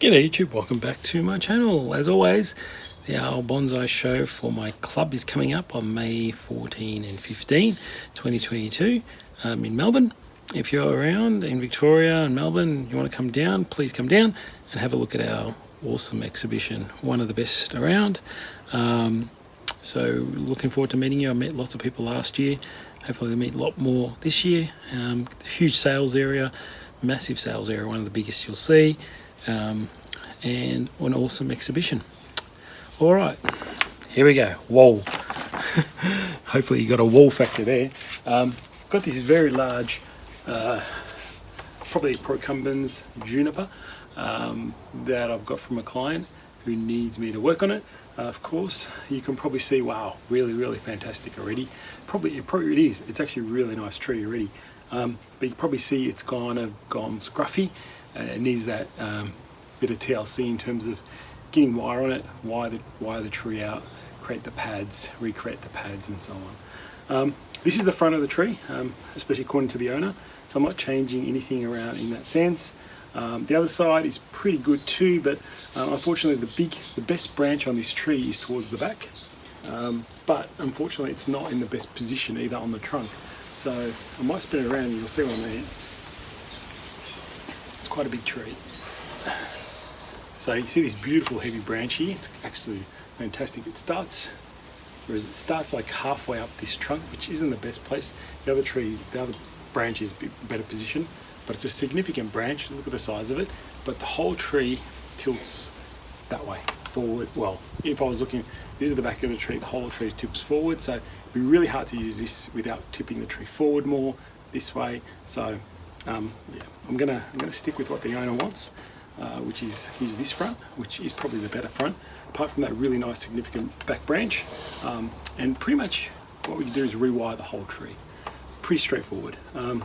G'day YouTube, welcome back to my channel. As always, our bonsai show for my club is coming up on May 14 and 15, 2022 in Melbourne. If you're around in Victoria and Melbourne, you want to come down, please come down and have a look at our awesome exhibition, one of the best around. So looking forward to meeting you. I met lots of people last year. Hopefully we'll meet a lot more this year. Huge sales area, massive sales area, one of the biggest you'll see. And an awesome exhibition. All right, here we go. Whoa. Hopefully you got a wall factor there. Got this very large, probably procumbens juniper that I've got from a client who needs me to work on it. Of course, you can probably see, wow, really fantastic already. It is. It's actually a really nice tree already. But you can probably see it's gone scruffy. It needs that bit of TLC in terms of getting wire on it, wire the tree out, create the pads, recreate the pads, and so on. This is the front of the tree, especially according to the owner. So I'm not changing anything around in that sense. The other side is pretty good too, but unfortunately the best branch on this tree is towards the back. But unfortunately it's not in the best position either on the trunk. So I might spin it around and you'll see what I mean. It's quite a big tree. So you see this beautiful heavy branch here. It's actually fantastic. It starts like halfway up this trunk, which isn't the best place. The other branch is a bit better position, but it's a significant branch. Look at the size of it. But the whole tree tilts that way, forward. Well, if I was looking, this is the back of the tree, the whole tree tips forward. So it'd be really hard to use this without tipping the tree forward more this way. So yeah, I'm gonna stick with what the owner wants, which is use this front, which is probably the better front, apart from that really nice significant back branch. And pretty much what we can do is rewire the whole tree. Pretty straightforward. I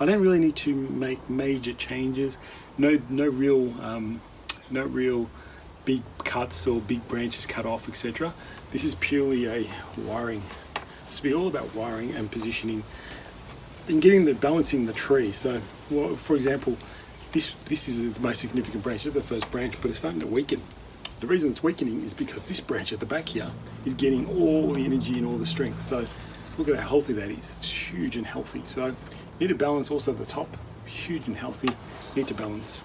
don't really need to make major changes. No real big cuts or big branches cut off, etc. This is purely a wiring. It's be all about wiring and positioning and getting balancing the tree. So, well, for example, this is the most significant branch. This is the first branch, but it's starting to weaken. The reason it's weakening is because this branch at the back here is getting all the energy and all the strength. So look at how healthy that is. It's huge and healthy. So you need to balance also the top, huge and healthy. You need to balance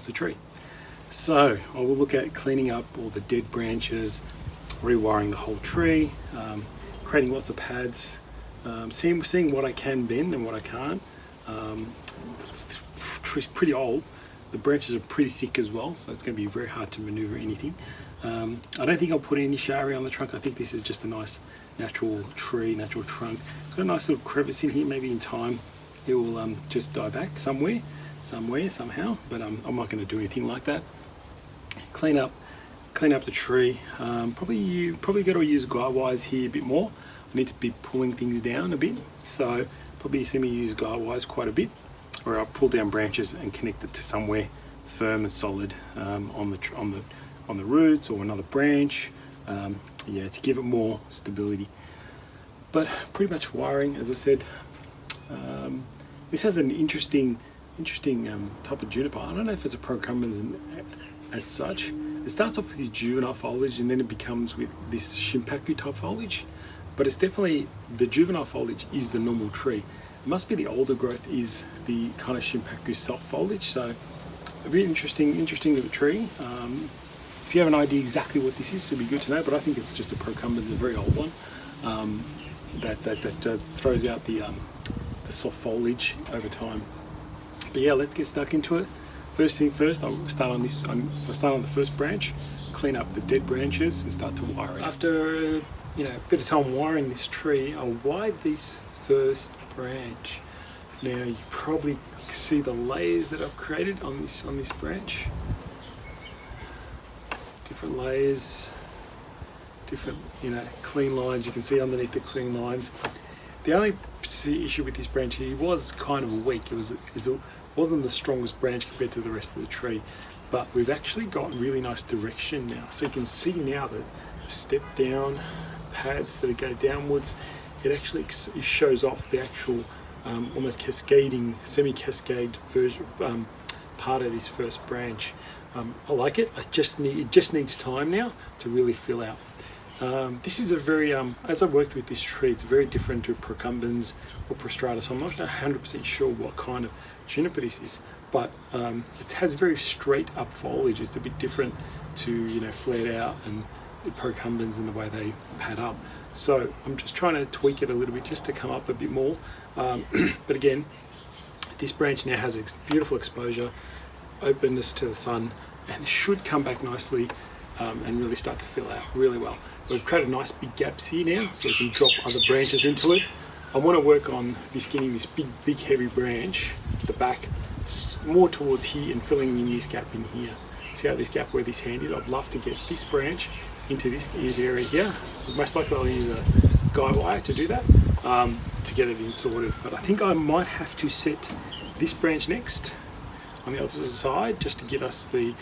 the tree. So I will look at cleaning up all the dead branches, rewiring the whole tree, creating lots of pads, seeing what I can bend and what I can't. It's pretty old. The branches are pretty thick as well, so it's going to be very hard to maneuver anything. I don't think I'll put any shari on the trunk. I think this is just a nice natural tree, natural trunk. It's got a nice little crevice in here. Maybe in time it will just die back somewhere, somehow. But I'm not going to do anything like that. Clean up the tree. Probably got to use guide wires here a bit more. I need to be pulling things down a bit, so probably see me use guide wires quite a bit, or I'll pull down branches and connect it to somewhere firm and solid on the roots or another branch. Yeah, to give it more stability. But pretty much wiring, as I said. This has an interesting type of juniper. I don't know if it's a procumbens as such. It starts off with this juvenile foliage and then it becomes with this shimpaku type foliage. But it's definitely, the juvenile foliage is the normal tree. It must be the older growth is the kind of shimpaku soft foliage. So a really interesting little tree. If you have an idea exactly what this is, it'd be good to know, but I think it's just a procumbens, a very old one, that throws out the soft foliage over time. But yeah, let's get stuck into it. First thing first, I'll start on the first branch, clean up the dead branches and start to wire it. After a bit of time wiring this tree, I'll wire this first branch. Now you probably see the layers that I've created on this branch. Different layers, different clean lines. You can see underneath the clean lines. The only issue with this branch here, it was kind of weak. It wasn't the strongest branch compared to the rest of the tree, but we've actually got really nice direction now. So you can see now that step down pads that go downwards, it actually shows off the actual almost cascading, semi-cascade version part of this first branch. I like it. It just needs time now to really fill out. This is a very, as I worked with this tree, it's very different to Procumbens or Prostratus. I'm not 100% sure what kind of juniper this is, but it has very straight up foliage. It's a bit different to, flared out and Procumbens in the way they pad up. So I'm just trying to tweak it a little bit just to come up a bit more. But again, this branch now has beautiful exposure, openness to the sun, and it should come back nicely and really start to fill out really well. We've created nice big gaps here now, so we can drop other branches into it. I want to work on getting this big heavy branch at the back more towards here and filling in this gap in here. See how this gap where this hand is? I'd love to get this branch into this area here. Most likely I'll use a guy wire to do that, to get it in sorted. But I think I might have to set this branch next on the opposite side just to give us the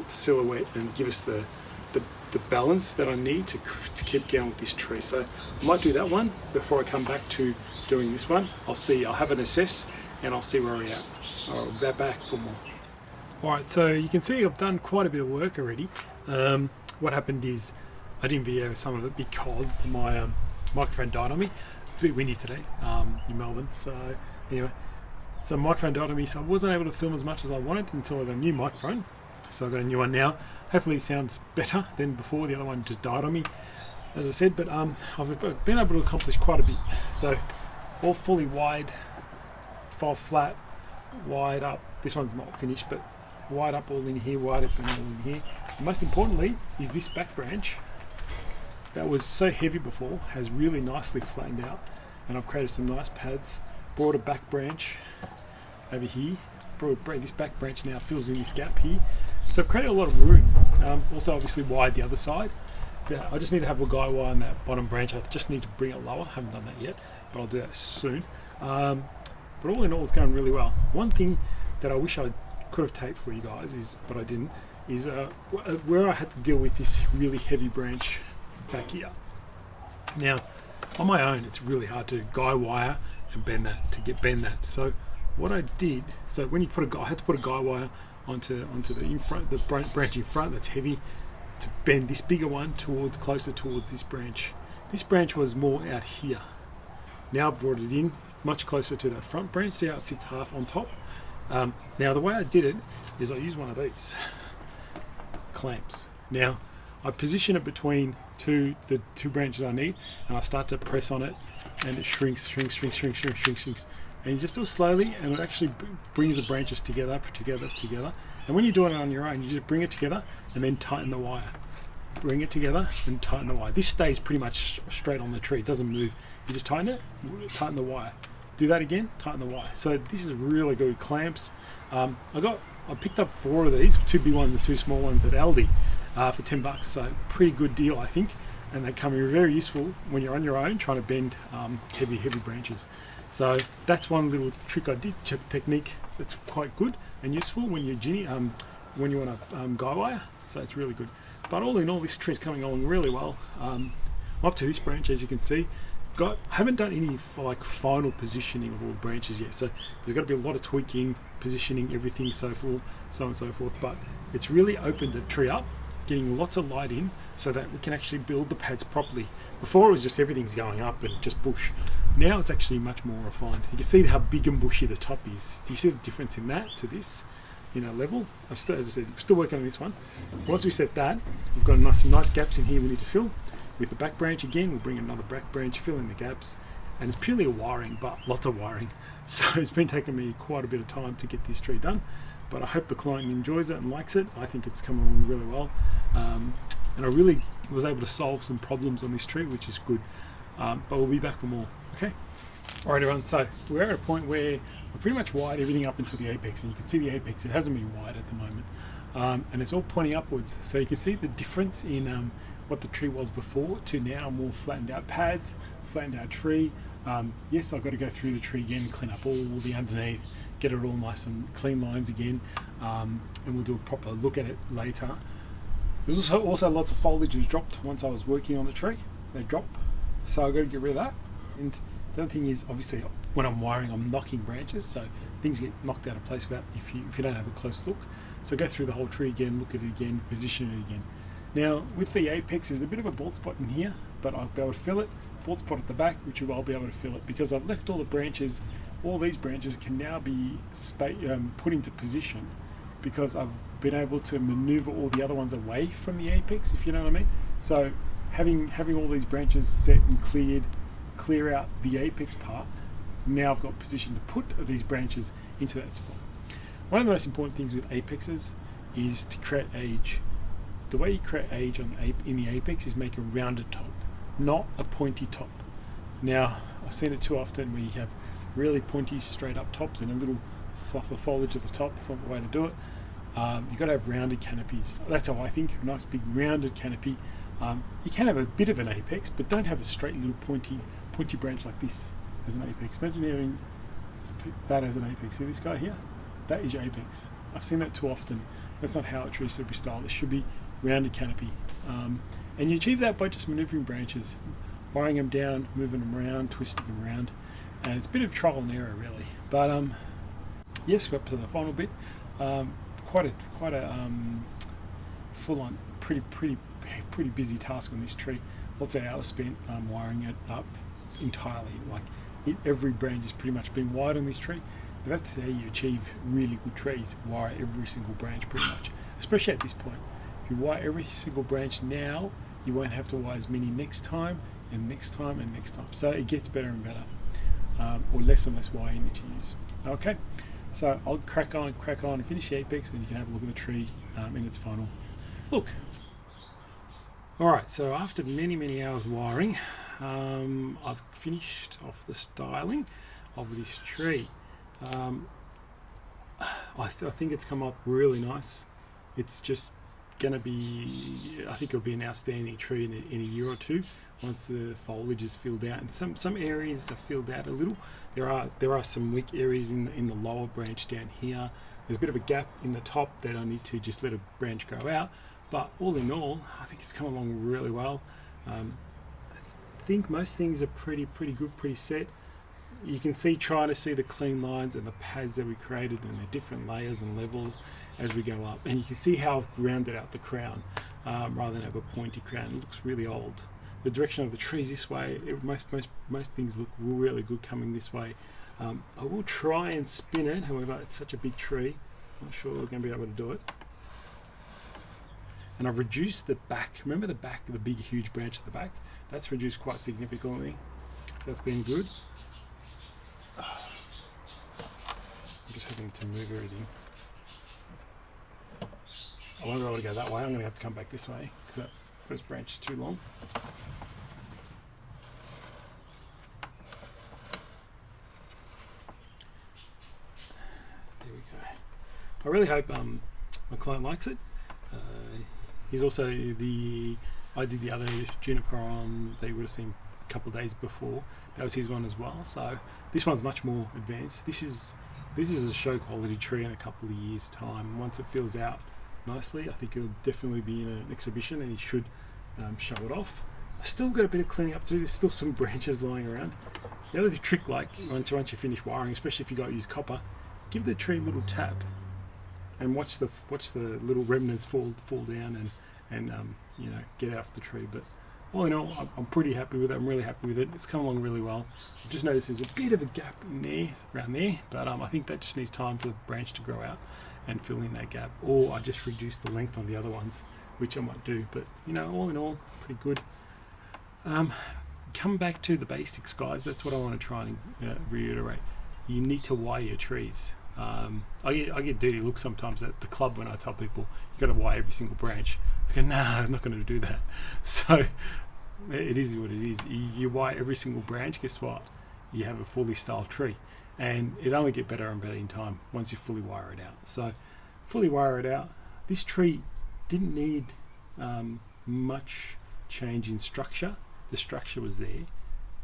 silhouette and give us the balance that I need to keep going with this tree. So I might do that one before I come back to doing this one. I'll have an assess and I'll see where we're at. I'll be back for more. Alright, so you can see I've done quite a bit of work already. What happened is I didn't video some of it because my microphone died on me. It's a bit windy today in Melbourne, so anyway, so microphone died on me, so I wasn't able to film as much as I wanted until I got a new microphone. So I've got a new one now. Hopefully it sounds better than before. The other one just died on me, as I said, but I've been able to accomplish quite a bit. So all fully wide, fall flat, wide up. This one's not finished, but wide up all in here, wide up and all in here. And most importantly is this back branch that was so heavy before has really nicely flattened out, and I've created some nice pads. Brought a back branch over here. This back branch now fills in this gap here. So I've created a lot of room. Also obviously wide the other side. Yeah, I just need to have a guy wire on that bottom branch. I just need to bring it lower. I haven't done that yet, but I'll do that soon. But all in all, it's going really well. One thing that I wish I could have taped for you guys but I didn't, is where I had to deal with this really heavy branch back here. Now, on my own, it's really hard to guy wire and bend that. So what I did, when you I had to put a guy wire onto the branch in front that's heavy, to bend this bigger one closer towards this branch. This branch was more out here. Now I've brought it in much closer to that front branch. See how it sits half on top. Now the way I did it is I used one of these clamps. Now I position it between the two branches I need, and I start to press on it, and it shrinks, and you just do it slowly, and it actually brings the branches together. And when you're doing it on your own, you just bring it together and then tighten the wire. Bring it together and tighten the wire. This stays pretty much straight on the tree. It doesn't move. You just tighten it, tighten the wire. Do that again, tighten the wire. So this is really good clamps. I picked up 4 of these, 2 big ones and 2 small ones at Aldi for $10. So pretty good deal, I think. And they come in very useful when you're on your own trying to bend heavy branches. So that's one little trick I did, technique that's quite good and useful when you're when you want to guy wire. So it's really good. But all in all, this tree's coming along really well. Up to this branch, as you can see. I haven't done any final positioning of all the branches yet. So there's got to be a lot of tweaking, positioning, everything, so on and so forth. But it's really opened the tree up, getting lots of light in, so that we can actually build the pads properly. Before it was just everything's going up and just bush. Now it's actually much more refined. You can see how big and bushy the top is. Do you see the difference in that to this, level? As I said, we're still working on this one. Once we set that, we've got some nice gaps in here we need to fill. With the back branch again, we'll bring another back branch, fill in the gaps, and it's purely a wiring, but lots of wiring. So it's been taking me quite a bit of time to get this tree done, but I hope the client enjoys it and likes it. I think it's coming along really well. And I really was able to solve some problems on this tree, which is good. But we'll be back for more. Okay. All right, everyone. So we're at a point where we're pretty much wired everything up into the apex, and you can see the apex. It hasn't been wired at the moment, and it's all pointing upwards. So you can see the difference in what the tree was before to now more flattened out pads, flattened out tree. Yes, I've got to go through the tree again, clean up all the underneath, get it all nice and clean lines again, and we'll do a proper look at it later. There's also lots of foliage was dropped once I was working on the tree. They drop, so I've got to get rid of that. And the other thing is, obviously, when I'm wiring, I'm knocking branches, so things get knocked out of place without if you don't have a close look. So go through the whole tree again, look at it again, position it again. Now with the apex, there's a bit of a bald spot in here, but I'll be able to fill it. Bald spot at the back, which I'll be able to fill it because I've left all the branches. All these branches can now be put into position because I've been able to maneuver all the other ones away from the apex, if you know what I mean. So having all these branches set and clear out the apex part, now I've got position to put these branches into that spot. One of the most important things with apexes is to create age. The way you create age in the apex is make a rounded top, not a pointy top. Now I've seen it too often where you have really pointy straight up tops and a little fluff of foliage at the top. It's not the way to do it. You've got to have rounded canopies. That's how I think, a nice big rounded canopy. You can have a bit of an apex, but don't have a straight little pointy branch like this as an apex. Imagine having that as an apex. See this guy here? That is your apex. I've seen that too often. That's not how a tree should be styled. It should be rounded canopy. And you achieve that by just maneuvering branches, wiring them down, moving them around, twisting them around. And it's a bit of trial and error really. But yes, we're up to the final bit. Quite a full-on, pretty busy task on this tree. Lots of hours spent wiring it up entirely. Like every branch has pretty much been wired on this tree. But that's how you achieve really good trees. Wire every single branch pretty much, especially at this point. If you wire every single branch now, you won't have to wire as many next time and next time and next time. So it gets better and better, or less and less wire you need to use. Okay. So I'll crack on and finish the apex, and you can have a look at the tree in its final look. Alright, so after many hours wiring, I've finished off the styling of this tree. I think it's come up really nice. It's just going to be, I think it'll be an outstanding tree in a year or two once the foliage is filled out, and some areas are filled out a little. There are some weak areas in the lower branch down here. There's a bit of a gap in the top that I need to just let a branch grow out, but all in all I think it's come along really well. I think most things are pretty good, pretty set. You can trying to see the clean lines and the pads that we created and the different layers and levels as we go up, and you can see how I've rounded out the crown rather than have a pointy crown. It looks really old. The direction of the trees this way, most things look really good coming this way. I will try and spin it, however it's such a big tree, I'm not sure we're going to be able to do it. And I've reduced the back. Remember the back, the big huge branch at the back? That's reduced quite significantly, so that's been good. I'm just having to move everything. I won't be able to go that way. I'm going to have to come back this way because that first branch is too long. There we go. I really hope my client likes it. He's also I did the other juniper on, that you would have seen a couple of days before. That was his one as well. So this one's much more advanced. This is a show quality tree in a couple of years' time. Once it fills out nicely, I think it'll definitely be in an exhibition, and he should show it off. I've still got a bit of cleaning up to do. There's still some branches lying around. The other trick, like once you finish wiring, especially if you got to use copper, give the tree a little tap and watch the little remnants fall down and get out of the tree. But all in all, I'm pretty happy with it. I'm really happy with it. It's come along really well. I've just noticed there's a bit of a gap in there, around there, but I think that just needs time for the branch to grow out and fill in that gap, or I just reduce the length on the other ones, which I might do. But all in all, pretty good. Come back to the basics, guys. That's what I want to try and reiterate. You need to wire your trees. I get dirty looks sometimes at the club when I tell people you got to wire every single branch. I go, nah, I'm not going to do that. So it is what it is. You wire every single branch. Guess what? You have a fully styled tree, and it only get better and better in time once you fully wire it out. So fully wire it out. This tree didn't need much change in structure. The structure was there.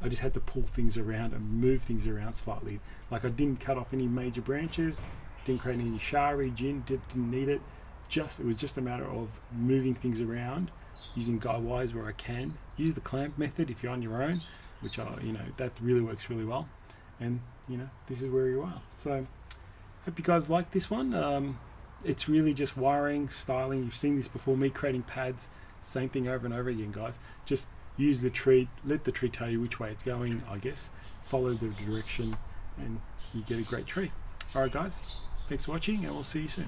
I just had to pull things around and move things around slightly. Like I didn't cut off any major branches, didn't create any shari, didn't need it. It was just a matter of moving things around, using guide wires where I can. Use the clamp method if you're on your own, which that really works really well. And this is where you are. So hope you guys like this one. It's really just wiring, styling. You've seen this before, me creating pads, same thing over and over again, guys. Just use the tree, let the tree tell you which way it's going, I guess. Follow the direction and you get a great tree. Alright guys, thanks for watching and we'll see you soon.